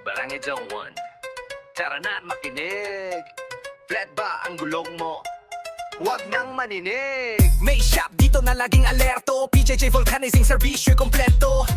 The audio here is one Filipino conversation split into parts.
Barangay Zone 1. Tara na't makinig. Flat ba ang gulong mo? Huwag nang maninig. May shop dito na laging alerto. PJJ Vulcanizing Servisyo kompleto.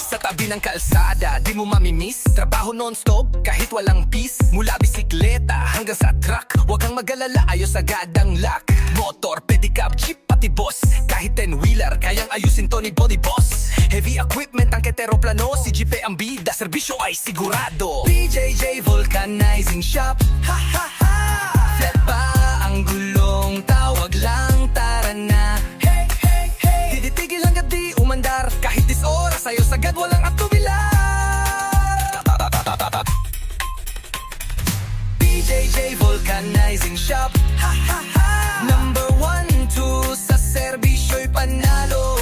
Sa tabi ng kalsada, di mo mamimiss. Trabaho non-stop, kahit walang peace. Mula bisikleta hanggang sa truck, huwag kang mag-alala, ayos agad ang lock. Motor, pedicab, jeep, pati boss. Kahit 10-wheeler, kayang ayusin to ni Body Boss. Heavy equipment ang keteroplano, si jeep ang bida, serbisyo ay sigurado. PJJ Vulcanizing Shop, ha ha ha. Flat ba ang gulong, tawag lang, tara na. Hey, hey, hey. Di titigil hanggat di umandar, kahit 10 oras, ayos agad, walang atubilar. PJJ Vulcanizing Shop, ha ha ha. Number 1, 2 sa serbisyo'y panalo.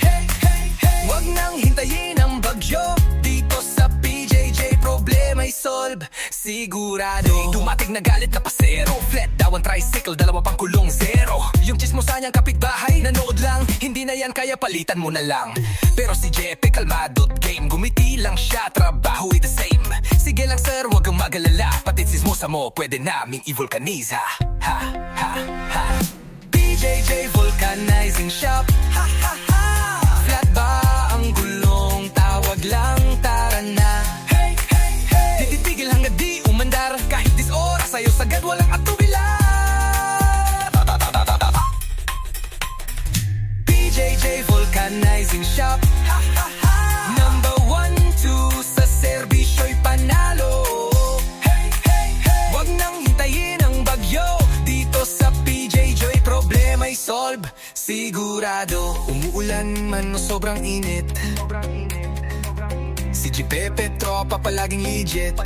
Hey, hey, hey. Huwag nang hintayin ang bagyo, dito sa PJJ problema'y solve, sigurado. Dumating na galit na pasero, flat daw ang tricycle, dalawa pang kulong zero. Yung chismosa niyang kapitbahay, nanood lang, hindi na yan kaya palitan mo na lang. Pero si Jeppe kalmado game, gumiti lang siya, trabaho ay the same. Sige lang sir, wag kang mag-alala, pati chismosa mo pwede naming i-vulcanize. Ha, ha, ha. PJJ Vulcanizing Shop, ha, ha, ha. Flat ba ang gulong, tawag lang, tara na. Hey, hey, hey. Di titigil hanggang di umandar, kahit 10 oras, ayos agad, walang atubilar. PJJ Vulcanizing Shop, ha, ha, ha. Number 1, 2 sa serbisyo'y panalo. Hey, hey, hey. Huwag nang hintayin ang bagyo, dito sa PJJ problema'y solve, sigurado. Umuulan man o sobrang init, si Pepe tropa palaging legit.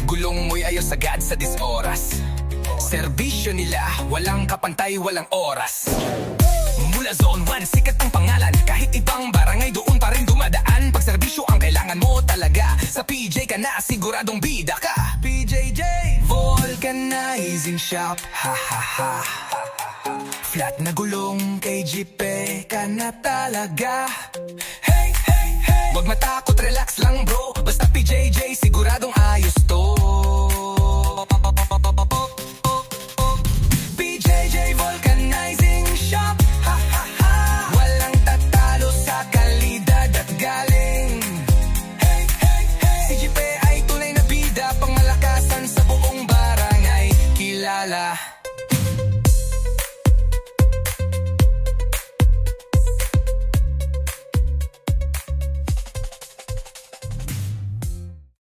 Gulong mo'y ayos agad sa 10 oras, serbisyo nila, walang kapantay, walang oras. Mula Zone 1, sikat ang pangalan, kahit ibang barangay doon pa rin dumadaan. Pag serbisyo ang kailangan mo talaga, sa PJ ka na, siguradong bida ka. PJJ Vulcanizing Shop, ha ha ha. Flat na gulong kay Jeppe ka na talaga. Hey, hey, hey. Huwag matakot, relax lang bro, basta PJJ siguradong ayos to.